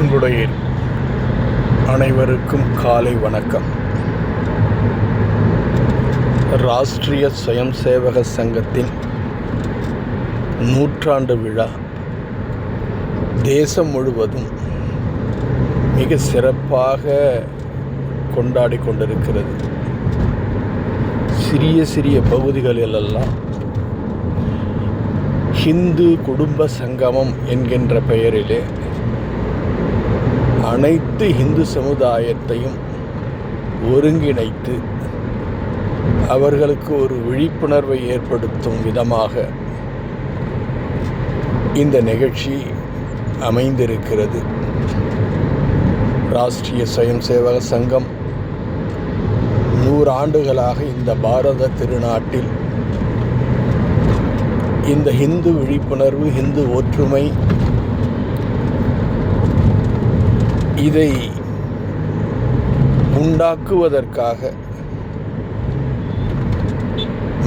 அன்புடைய அனைவருக்கும் காலை வணக்கம். ராஷ்டிரிய ஸ்வயம் சேவக சங்கத்தின் 100ஆண்டு விழா தேசம் முழுவதும் மிக சிறப்பாக கொண்டாடி கொண்டிருக்கிறது. சிறிய சிறிய பகுதிகளிலெல்லாம் ஹிந்து குடும்ப சங்கமம் என்கின்ற பெயரிலே அனைத்து இந்து சமுதாயத்தையும் ஒருங்கிணைத்து அவர்களுக்கு ஒரு விழிப்புணர்வை ஏற்படுத்தும் விதமாக இந்த நிகழ்ச்சி அமைந்திருக்கிறது. ராஷ்டிரிய ஸ்வயம் சேவக சங்கம் 100 ஆண்டுகளாக இந்த பாரத திருநாட்டில் இந்த இந்து விழிப்புணர்வு, இந்து ஒற்றுமை, இதை உண்டாக்குவதற்காக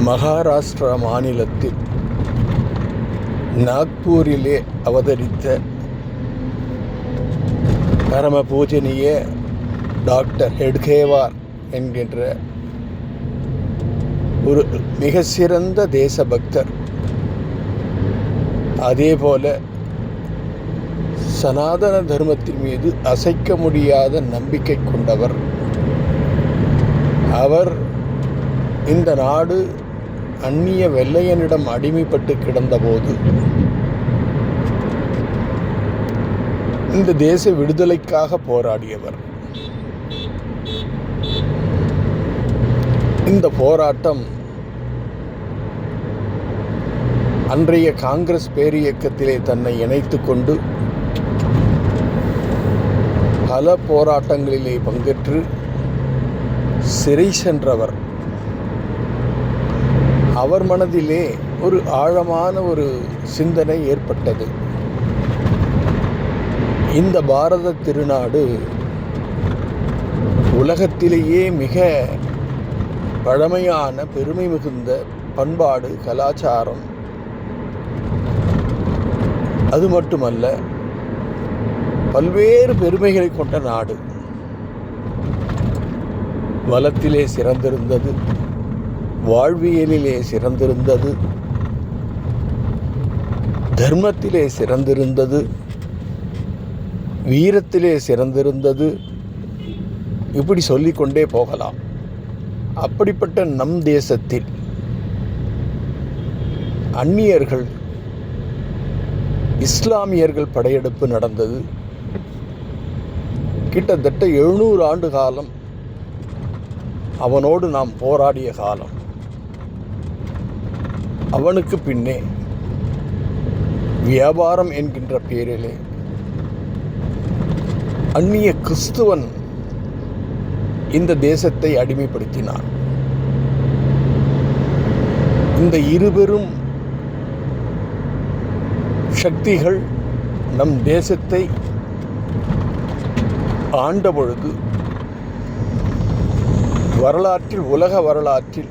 மகாராஷ்டிரா மாநிலத்தில் நாக்பூரிலே அவதரித்த பரம பூஜனீய டாக்டர் ஹெட்கேவார் என்கின்ற ஒரு மிக சிறந்த தேசபக்தர், அதேபோல சனாதன தர்மத்தின் மீது அசைக்க முடியாத நம்பிக்கை கொண்டவர். அவர் இந்த நாடு அந்நிய வெள்ளையனிடம் அடிமைப்பட்டு கிடந்தபோது இந்த தேச விடுதலைக்காக போராடியவர். இந்த போராட்டம் அன்றைய காங்கிரஸ் பேரியக்கத்திலே தன்னை இணைத்து கொண்டு பல போராட்டங்களிலே பங்கேற்று சிறை சென்றவர். அவர் மனதிலே ஒரு ஆழமான ஒரு சிந்தனை ஏற்பட்டது. இந்த பாரத திருநாடு உலகத்திலேயே மிக பழமையான பெருமை மிகுந்த பண்பாடு, கலாச்சாரம், அது மட்டுமல்ல பல்வேறு பெருமைகளை கொண்ட நாடு. வளத்திலே சிறந்திருந்தது, வாழ்வியலிலே சிறந்திருந்தது, தர்மத்திலே சிறந்திருந்தது, வீரத்திலே சிறந்திருந்தது, இப்படி சொல்லிக்கொண்டே போகலாம். அப்படிப்பட்ட நம் தேசத்தில் அந்நியர்கள், இஸ்லாமியர்கள் படையெடுப்பு நடந்தது. கிட்டத்தட்ட 700 ஆண்டு காலம் அவனோடு நாம் போராடிய காலம். அவனுக்கு பின்னே வியாபாரம் என்கின்ற பெயரிலே அந்நிய கிறிஸ்துவன் இந்த தேசத்தை அடிமைப்படுத்தினான். இந்த இருபெரும் சக்திகள் நம் தேசத்தை ஆண்ட பொழுது வரலாற்றில், உலக வரலாற்றில்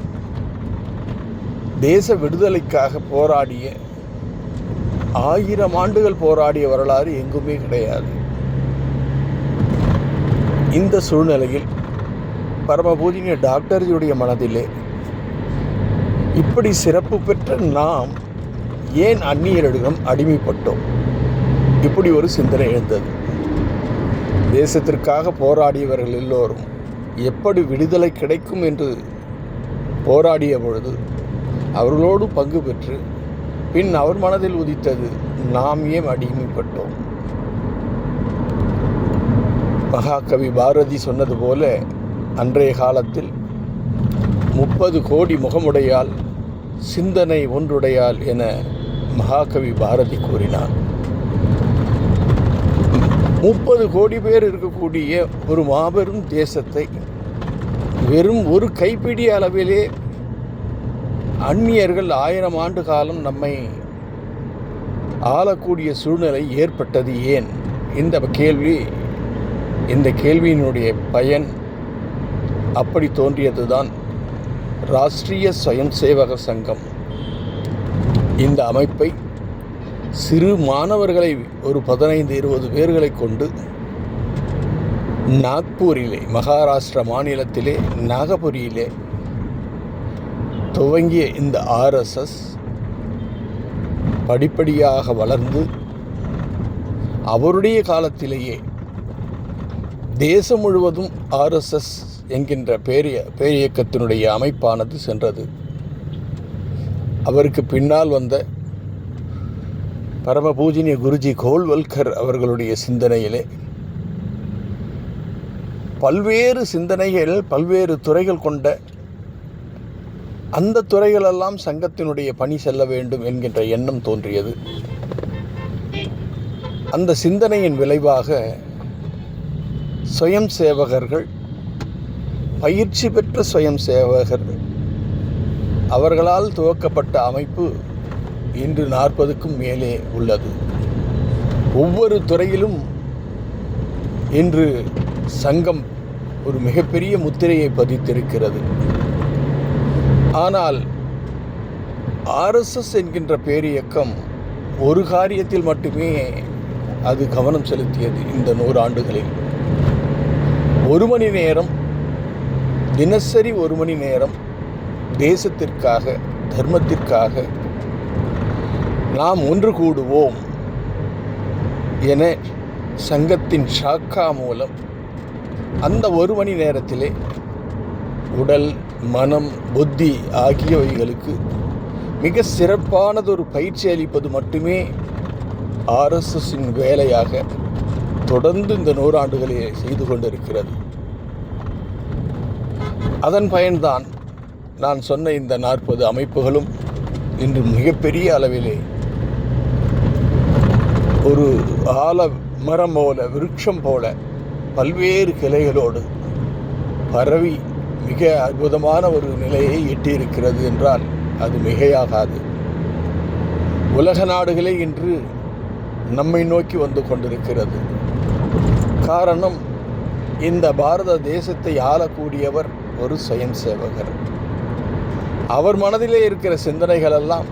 தேச விடுதலைக்காக போராடிய 1000 ஆண்டுகள் போராடிய வரலாறு எங்குமே கிடையாது. இந்த சூழ்நிலையில் பரமபூஜனீய டாக்டர்ஜியுடைய மனதிலே இப்படி சிறப்பு பெற்ற நாம் ஏன் அந்நியரிடம் அடிமைப்பட்டோம்? இப்படி ஒரு சிந்தனை எழுந்தது. தேசத்திற்காக போராடியவர்கள் எல்லோரும் எப்படி விடுதலை கிடைக்கும் என்று போராடிய பொழுது அவர்களோடு பங்கு பெற்று பின் அவர் மனதில் உதித்தது, நாம் ஏன் அடிமைப்பட்டோம்? மகாகவி பாரதி சொன்னது போல, அன்றைய காலத்தில் 30 கோடி முகமுடையால் சிந்தனை ஒன்றுடையால் என மகாகவி பாரதி கூறினார். 30 கோடி பேர் இருக்கக்கூடிய ஒரு மாபெரும் தேசத்தை வெறும் ஒரு கைப்பிடி அளவிலே அந்நியர்கள் 1000 ஆண்டு காலம் நம்மை ஆளக்கூடிய சூழ்நிலை ஏற்பட்டது ஏன்? இந்த கேள்வியினுடைய பயன் அப்படி தோன்றியதுதான் ராஷ்டிரிய ஸ்வயம் சேவக சங்கம் இந்த அமைப்பை சிறு மாணவர்களை ஒரு 15-20 பேர்களை கொண்டு நாக்பூரிலே, மகாராஷ்டிரா மாநிலத்திலே நாகபுரியிலே துவங்கிய இந்த ஆர்எஸ்எஸ் படிப்படியாக வளர்ந்து அவருடைய காலத்திலேயே தேசம் முழுவதும் ஆர்எஸ்எஸ் என்கின்ற பேரியக்கத்தினுடைய அமைப்பானது சென்றது. அவருக்கு பின்னால் வந்த பரமபூஜனிய குருஜி கோல்வல்கர் அவர்களுடைய சிந்தனையிலே பல்வேறு சிந்தனைகள், பல்வேறு துறைகள் கொண்ட அந்த துறைகளெல்லாம் சங்கத்தினுடைய பணி செல்ல வேண்டும் என்கின்ற எண்ணம் தோன்றியது. அந்த சிந்தனையின் விளைவாக சுயம் சேவகர்கள், பயிற்சி பெற்ற சுயம் சேவகர்கள் அவர்களால் துவக்கப்பட்ட அமைப்பு இன்று 40க்கும் மேலே உள்ளது. ஒவ்வொரு துறையிலும் இன்று சங்கம் ஒரு மிகப்பெரிய முத்திரையை பதித்திருக்கிறது. ஆனால் ஆர்எஸ்எஸ் என்கின்ற பேரியக்கம் ஒரு காரியத்தில் மட்டுமே அது கவனம் செலுத்தியது. இந்த 100 ஆண்டுகளில் 1 மணி நேரம், தினசரி 1 மணி நேரம் தேசத்திற்காக, தர்மத்திற்காக நாம் ஒன்று கூடுவோம் என சங்கத்தின் ஷாக்கா மூலம் அந்த 1 மணி நேரத்திலே உடல், மனம், புத்தி ஆகியவைகளுக்கு மிக சிறப்பானதொரு பயிற்சி அளிப்பது மட்டுமே ஆர்எஸ்எஸ்ஸின் வேலையாக தொடர்ந்து இந்த 100 ஆண்டுகளிலே செய்து கொண்டிருக்கிறது. அதன் பயன்தான் நான் சொன்ன இந்த 40 அமைப்புகளும் இன்று மிகப்பெரிய அளவிலே ஒரு ஆலமரம் போல, விருட்சம் போல பல்வேறு கிளைகளோடு பரவி மிக அற்புதமான ஒரு நிலையை எட்டியிருக்கிறது என்றால் அது மிகையாகாது. உலக நாடுகளே இன்று நம்மை நோக்கி வந்து கொண்டிருக்கிறது. காரணம், இந்த பாரத தேசத்தை ஆளக்கூடியவர் ஒரு சுயம் சேவகர். அவர் மனதிலே இருக்கிற சிந்தனைகளெல்லாம்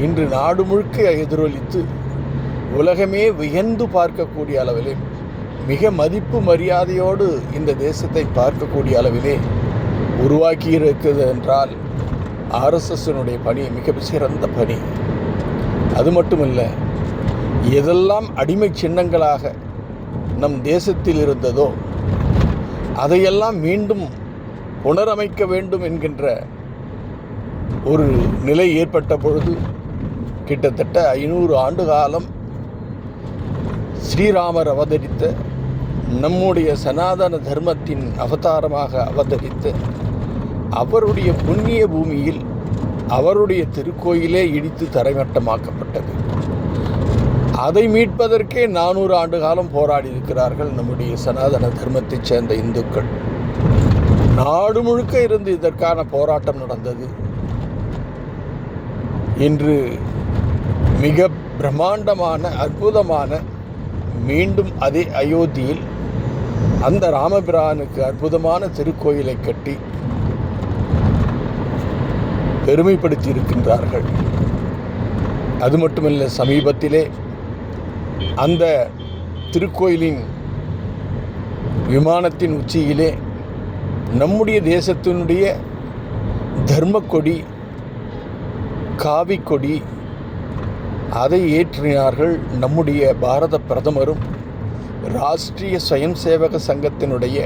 இன்று நாடு முழுக்க எதிரொலித்து உலகமே வியந்து பார்க்கக்கூடிய அளவிலே, மிக மதிப்பு மரியாதையோடு இந்த தேசத்தை பார்க்கக்கூடிய அளவிலே உருவாக்கி இருக்கிறது என்றால் ஆர்எஸ்எஸ்னுடைய பணி மிக சிறந்த பணி. அது மட்டுமல்ல, எதெல்லாம் அடிமை சின்னங்களாக நம் தேசத்தில் இருந்ததோ அதையெல்லாம் மீண்டும் புனரமைக்க வேண்டும் என்கின்ற ஒரு நிலை ஏற்பட்ட பொழுது கிட்டத்தட்ட 500 ஆண்டு காலம் ஸ்ரீராமர் அவதரித்த, நம்முடைய சனாதன தர்மத்தின் அவதாரமாக அவதரித்த அவருடைய புண்ணிய பூமியில் அவருடைய திருக்கோயிலே இடித்து தரைமட்டமாக்கப்பட்டது. அதை மீட்பதற்கே 400 ஆண்டு காலம் போராடி இருக்கிறார்கள் நம்முடைய சனாதன தர்மத்தைச் சேர்ந்த இந்துக்கள். நாடு முழுக்க இருந்து இதற்கான போராட்டம் நடந்தது. இன்று மிக பிரம்மாண்டமான, அற்புதமான, மீண்டும் அதே அயோத்தியில் அந்த ராமபிரானுக்கு அற்புதமான திருக்கோயிலை கட்டி பெருமைப்படுத்தி இருக்கின்றார்கள். அது மட்டுமல்ல, சமீபத்திலே அந்த திருக்கோயிலின் விமானத்தின் உச்சியிலே நம்முடைய தேசத்தினுடைய தர்மக்கொடி, காவிக்கொடி, அதை ஏற்றினார்கள் நம்முடைய பாரத பிரதமரும் ராஷ்டிரிய சுயம் சேவக சங்கத்தினுடைய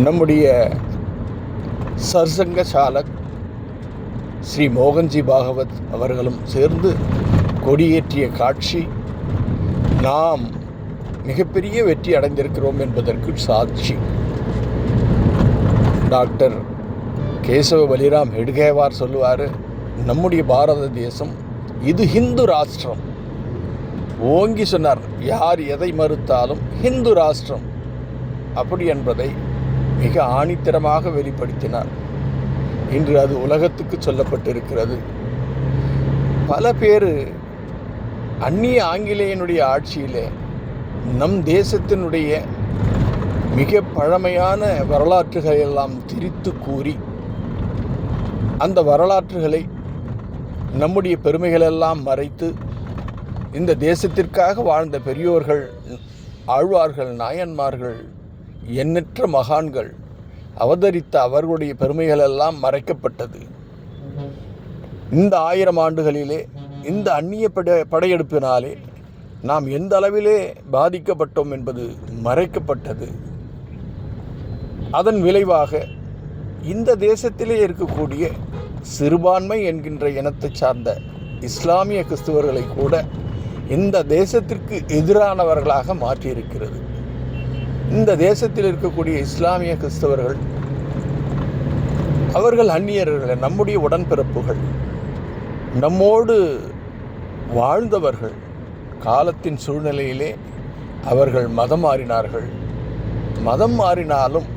நம்முடைய சர்சங்க சாலக் ஸ்ரீ மோகன்ஜி பாகவத் அவர்களும் சேர்ந்து கொடியேற்றிய காட்சி நாம் மிகப்பெரிய வெற்றி அடைந்திருக்கிறோம் என்பதற்கு சாட்சி. டாக்டர் கேசவ பலிராம் ஹெட்கேவார் சொல்லுவார், நம்முடைய பாரத தேசம் இது ஹிந்து ராஷ்டிரம். ஓங்கி சொன்னார், யார் எதை மறுத்தாலும் ஹிந்து ராஷ்டிரம் அப்படி என்பதை மிக ஆணித்தரமாக வெளிப்படுத்தினார். இன்று அது உலகத்துக்கு சொல்லப்பட்டிருக்கிறது. பல பேர் அந்நிய ஆங்கிலேயனுடைய ஆட்சியிலே நம் தேசத்தினுடைய மிக பழமையான வரலாற்றுகளை எல்லாம் திரித்து கூறி அந்த வரலாற்றுகளை நம்முடைய பெருமைகளெல்லாம் மறைத்து இந்த தேசத்திற்காக வாழ்ந்த பெரியோர்கள், ஆழ்வார்கள், நாயன்மார்கள், எண்ணற்ற மகான்கள் அவதரித்த அவர்களுடைய பெருமைகளெல்லாம் மறைக்கப்பட்டது. இந்த 1000 ஆண்டுகளிலே இந்த அந்நிய படையெடுப்பினாலே நாம் எந்த அளவிலே பாதிக்கப்பட்டோம் என்பது மறைக்கப்பட்டது. அதன் விளைவாக இந்த தேசத்திலே இருக்கக்கூடிய சிறுபான்மை என்கின்ற இனத்தை சார்ந்த இஸ்லாமிய கிறிஸ்தவர்களை கூட இந்த தேசத்திற்கு எதிரானவர்களாக மாற்றியிருக்கிறது. இந்த தேசத்தில் இருக்கக்கூடிய இஸ்லாமிய கிறிஸ்தவர்கள் அவர்கள் அந்நியர்கள், நம்முடைய உடன்பிறப்புகள், நம்மோடு வாழ்ந்தவர்கள். காலத்தின் சூழ்நிலையிலே அவர்கள் மதம் மாறினார்கள். மதம் மாறினாலும்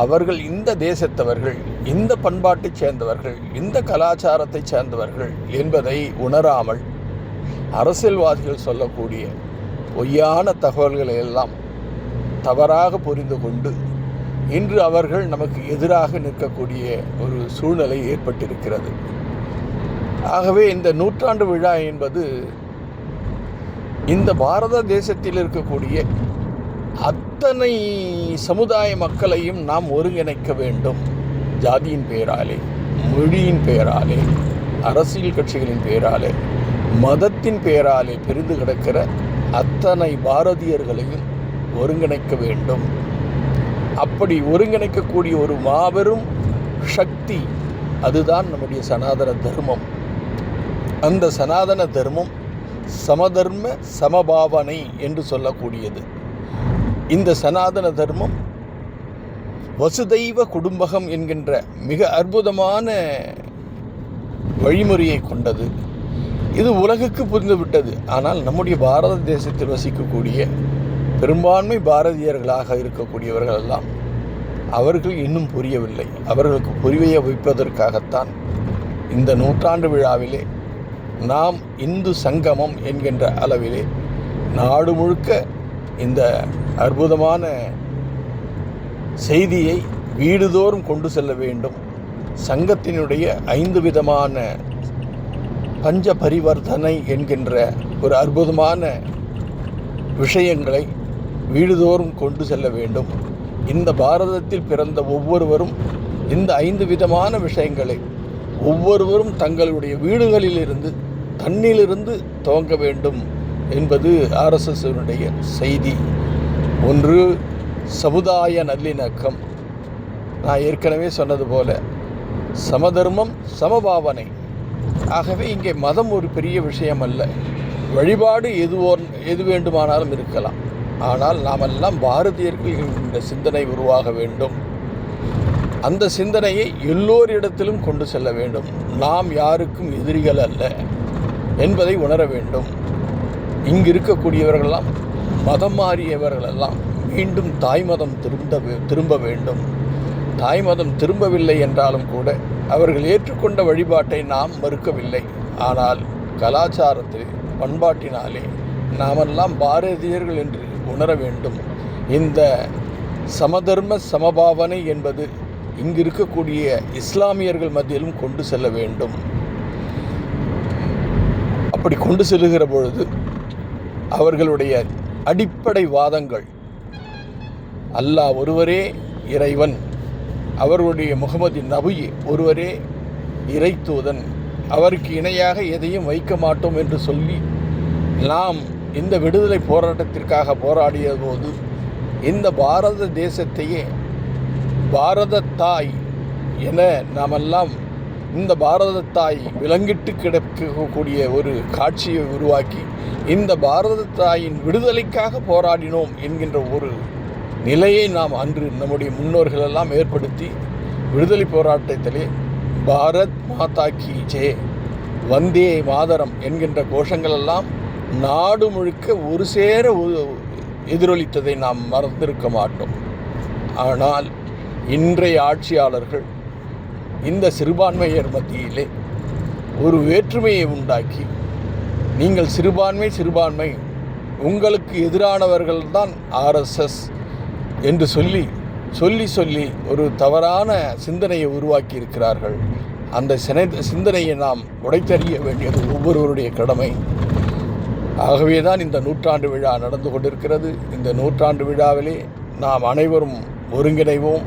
அவர்கள் இந்த தேசத்தவர்கள், இந்த பண்பாட்டைச் சேர்ந்தவர்கள், இந்த கலாச்சாரத்தைச் சேர்ந்தவர்கள் என்பதை உணராமல் அரசியல்வாதிகள் சொல்லக்கூடிய பொய்யான தகவல்களை எல்லாம் தவறாக புரிந்து கொண்டு இன்று அவர்கள் நமக்கு எதிராக நிற்கக்கூடிய ஒரு சூழ்நிலை ஏற்பட்டிருக்கிறது. ஆகவே இந்த நூற்றாண்டு விழா என்பது இந்த பாரத தேசத்தில் இருக்கக்கூடிய அத்தனை சமுதாய மக்களையும் நாம் ஒருங்கிணைக்க வேண்டும். ஜாதியின் பெயராலே, மொழியின் பெயராலே, அரசியல் கட்சிகளின் பெயராலே, மதத்தின் பெயராலே பிரிந்து கிடக்கிற அத்தனை பாரதியர்களையும் ஒருங்கிணைக்க வேண்டும். அப்படி ஒருங்கிணைக்கக்கூடிய ஒரு மாபெரும் சக்தி அதுதான் நம்முடைய சனாதன தர்மம். அந்த சனாதன தர்மம் சமதர்ம சமபாவனை என்று சொல்லக்கூடியது. இந்த சனாதன தர்மம் வசுதைவ குடும்பகம் என்கின்ற மிக அற்புதமான வழிமுறையை கொண்டது. இது உலகுக்கு புரிந்துவிட்டது. ஆனால் நம்முடைய பாரத தேசத்தில் வசிக்கக்கூடிய பெரும்பான்மை பாரதியர்களாக இருக்கக்கூடியவர்கள் எல்லாம் அவர்கள் இன்னும் புரியவில்லை. அவர்களுக்கு புரிய வைப்பதற்காகத்தான் இந்த நூற்றாண்டு விழாவிலே நாம் இந்து சங்கமம் என்கின்ற அளவிலே நாடு முழுக்க இந்த அற்புதமான செய்தியை வீடுதோறும் கொண்டு செல்ல வேண்டும். சங்கத்தினுடைய 5 விதமான பஞ்ச பரிவர்த்தனை என்கின்ற ஒரு அற்புதமான விஷயங்களை வீடுதோறும் கொண்டு செல்ல வேண்டும். இந்த பாரதத்தில் பிறந்த ஒவ்வொருவரும் இந்த 5 விதமான விஷயங்களை ஒவ்வொருவரும் தங்களுடைய வீடுகளிலிருந்து, தன்னிலிருந்து துவங்க வேண்டும் என்பது RSSனுடைய செய்தி. ஒன்று, சமுதாய நல்லிணக்கம். நான் ஏற்கனவே சொன்னது போல சமதர்மம் சமபாவனை. ஆகவே இங்கே மதம் ஒரு பெரிய விஷயம் அல்ல. வழிபாடு எது வேண்டுமானாலும் இருக்கலாம். ஆனால் நாமெல்லாம் பாரதியர்கள் என்ற சிந்தனை உருவாக வேண்டும். அந்த சிந்தனையை எல்லோரிடத்திலும் கொண்டு செல்ல வேண்டும். நாம் யாருக்கும் எதிரிகள் அல்ல என்பதை உணர வேண்டும். இங்கு இருக்கக்கூடியவர்களெல்லாம் மதம் மாறியவர்களெல்லாம் மீண்டும் தாய்மதம் திரும்ப வேண்டும். தாய்மதம் திரும்பவில்லை என்றாலும் கூட அவர்கள் ஏற்றுக்கொண்ட வழிபாட்டை நாம் மறுக்கவில்லை. ஆனால் கலாச்சாரத்தில், பண்பாட்டினாலே நாமெல்லாம் பாரதியர்கள் என்று உணர வேண்டும். இந்த சமதர்ம சமபாவனை என்பது இங்கு இருக்கக்கூடிய இஸ்லாமியர்கள் மத்தியிலும் கொண்டு செல்ல வேண்டும். அப்படி கொண்டு செல்லுகிற பொழுது அவர்களுடைய அடிப்படை வாதங்கள் அல்லாஹ் ஒருவரே இறைவன், அவர்களுடைய முகமது நபி ஒருவரே இறை தூதன், அவருக்கு இணையாக எதையும் வைக்க மாட்டோம் என்று சொல்லி நாம் இந்த விடுதலை போராட்டத்திற்காக போராடிய போது இந்த பாரத தேசத்தையே பாரத தாய் என நாமெல்லாம் இந்த பாரத தாய் விலங்கிட்டு கிடக்கக்கூடிய ஒரு காட்சியை உருவாக்கி இந்த பாரத தாயின் விடுதலைக்காக போராடினோம் என்கின்ற ஒரு நிலையை நாம் அன்று நம்முடைய முன்னோர்களெல்லாம் ஏற்படுத்தி விடுதலை போராட்டத்திலே பாரத் மாதா கி ஜெய், வந்தே மாதரம் என்கின்ற கோஷங்களெல்லாம் நாடு முழுக்க ஒரு சேர எதிரொலித்ததை நாம் மறந்திருக்க மாட்டோம். ஆனால் இன்றைய ஆட்சியாளர்கள் இந்த சிறுபான்மையர் மத்தியிலே ஒரு வேற்றுமையை உண்டாக்கி, நீங்கள் சிறுபான்மை, உங்களுக்கு எதிரானவர்கள்தான் RSS என்று சொல்லி ஒரு தவறான சிந்தனையை உருவாக்கி இருக்கிறார்கள். அந்த சிந்தனையை நாம் உடைத்தறிய வேண்டியது ஒவ்வொருவருடைய கடமை. ஆகவே தான் இந்த நூற்றாண்டு விழா நடந்து கொண்டிருக்கிறது. இந்த நூற்றாண்டு விழாவிலே நாம் அனைவரும் ஒருங்கிணைவோம்.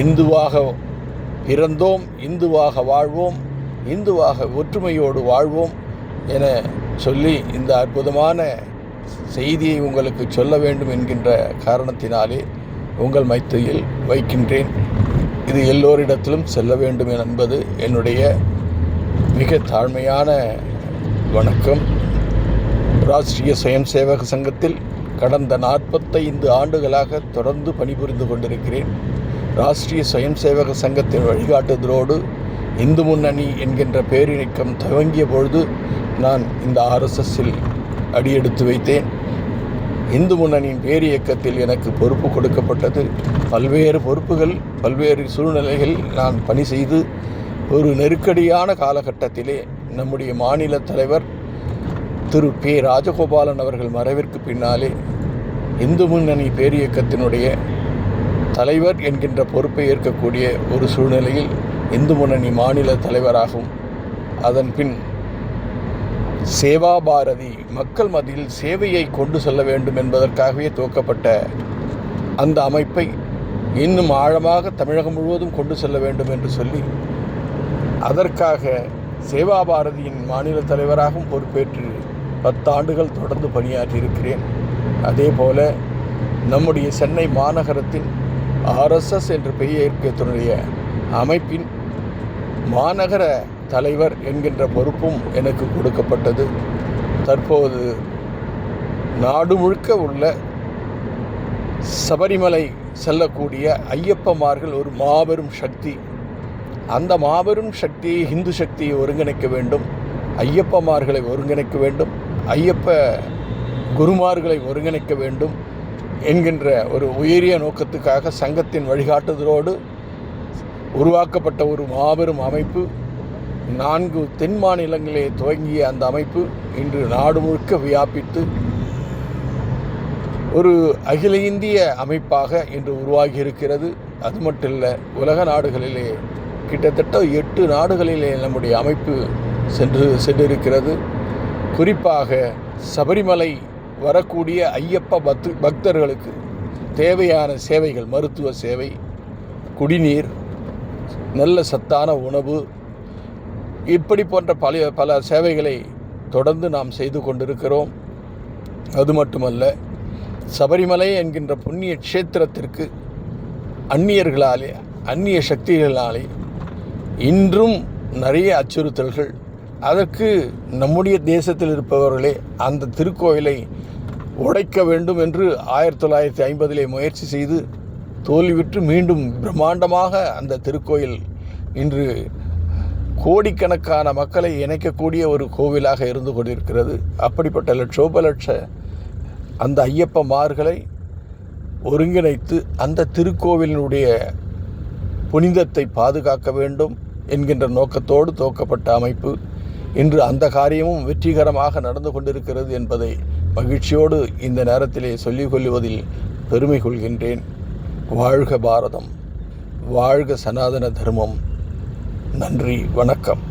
இந்துவாக பிறந்தோம், இந்துவாக வாழ்வோம், இந்துவாக ஒற்றுமையோடு வாழ்வோம் என சொல்லி இந்த அற்புதமான செய்தியை உங்களுக்கு சொல்ல வேண்டும் என்கின்ற காரணத்தினாலே உங்கள் மைத்தியில் வைக்கின்றேன். இது எல்லோரிடத்திலும் செல்ல வேண்டும் என்பது என்னுடைய மிக தாழ்மையான வணக்கம். ராஷ்ட்ரிய சுயம் சேவக சங்கத்தில் கடந்த 45 ஆண்டுகளாக தொடர்ந்து பணிபுரிந்து கொண்டிருக்கிறேன். ராஷ்ட்ரிய சுயம் சேவக சங்கத்தின் வழிகாட்டுதலோடு இந்து முன்னணி என்கின்ற பேரிணக்கம் துவங்கிய பொழுது நான் இந்த RSSல் அடியெடுத்து வைத்தேன். இந்து முன்னணியின் பேரியக்கத்தில் எனக்கு பொறுப்பு கொடுக்கப்பட்டது. பல்வேறு பொறுப்புகள், பல்வேறு சூழ்நிலைகளில் நான் பணி செய்து ஒரு நெருக்கடியான காலகட்டத்திலே நம்முடைய மாநில தலைவர் திரு P. ராஜகோபாலன் அவர்கள் மறைவிற்கு பின்னாலே இந்து முன்னணி பேரியக்கத்தினுடைய தலைவர் என்கின்ற பொறுப்பை ஏற்கக்கூடிய ஒரு சூழ்நிலையில் இந்து முன்னணி மாநில தலைவராகவும் அதன் பின் சேவா பாரதி மக்கள் மத்தியில் சேவையை கொண்டு செல்ல வேண்டும் என்பதற்காகவே துவக்கப்பட்ட அந்த அமைப்பை இன்னும் ஆழமாக தமிழகம் முழுவதும் கொண்டு செல்ல வேண்டும் என்று சொல்லி அதற்காக சேவா பாரதியின் மாநில தலைவராகவும் பொறுப்பேற்று 10 ஆண்டுகள் தொடர்ந்து பணியாற்றியிருக்கிறேன். அதே போல நம்முடைய சென்னை மாநகரத்தின் RSS என்ற பெயர்க்கத்தினுடைய அமைப்பின் மாநகர தலைவர் என்கின்ற பொறுப்பும் எனக்கு கொடுக்கப்பட்டது. தற்போது நாடு முழுக்க உள்ள சபரிமலை செல்லக்கூடிய ஐயப்பமார்கள் ஒரு மாபெரும் சக்தி. அந்த மாபெரும் சக்தியை, இந்து சக்தியை ஒருங்கிணைக்க வேண்டும், ஐயப்பமார்களை ஒருங்கிணைக்க வேண்டும், ஐயப்ப குருமார்களை ஒருங்கிணைக்க வேண்டும் என்கின்ற ஒரு உயரிய நோக்கத்துக்காக சங்கத்தின் வழிகாட்டுதலோடு உருவாக்கப்பட்ட ஒரு மாபெரும் அமைப்பு. 4 தென் மாநிலங்களே துவங்கிய அந்த அமைப்பு இன்று நாடு முழுக்க வியாபித்து ஒரு அகில இந்திய அமைப்பாக இன்று உருவாகி இருக்கிறது. அது மட்டும் இல்லை, உலக நாடுகளிலே கிட்டத்தட்ட 8 நாடுகளிலே நம்முடைய அமைப்பு சென்றிருக்கிறது. குறிப்பாக சபரிமலை வரக்கூடிய ஐயப்ப பக்தர்களுக்கு தேவையான சேவைகள், மருத்துவ சேவை, குடிநீர், நல்ல சத்தான உணவு, இப்படி போன்ற பல சேவைகளை தொடர்ந்து நாம் செய்து கொண்டிருக்கிறோம். அது மட்டுமல்ல, சபரிமலை என்கின்ற புண்ணிய க்ஷேத்திரத்திற்கு அந்நியர்களாலே, அந்நிய சக்திகளாலே இன்றும் நிறைய அச்சுறுத்தல்கள். அதற்கு நம்முடைய தேசத்தில் இருப்பவர்களே அந்த திருக்கோயிலை உடைக்க வேண்டும் என்று 1950 முயற்சி செய்து தோல்வியுற்று மீண்டும் பிரம்மாண்டமாக அந்த திருக்கோயில் இன்று கோடிக்கணக்கான மக்களை இணைக்கக்கூடிய ஒரு கோவிலாக இருந்து கொண்டிருக்கிறது. அப்படிப்பட்ட லட்சோபலட்ச அந்த ஐயப்பமார்களை ஒருங்கிணைத்து அந்த திருக்கோவிலினுடைய புனிதத்தை பாதுகாக்க வேண்டும் என்கின்ற நோக்கத்தோடு துவக்கப்பட்ட அமைப்பு இன்று அந்த காரியமும் வெற்றிகரமாக நடந்து கொண்டிருக்கிறது என்பதை மகிழ்ச்சியோடு இந்த நேரத்திலே சொல்லிக் கொள்வதில் பெருமை கொள்கின்றேன். வாழ்க பாரதம், வாழ்க சனாதன தர்மம். நன்றி, வணக்கம்.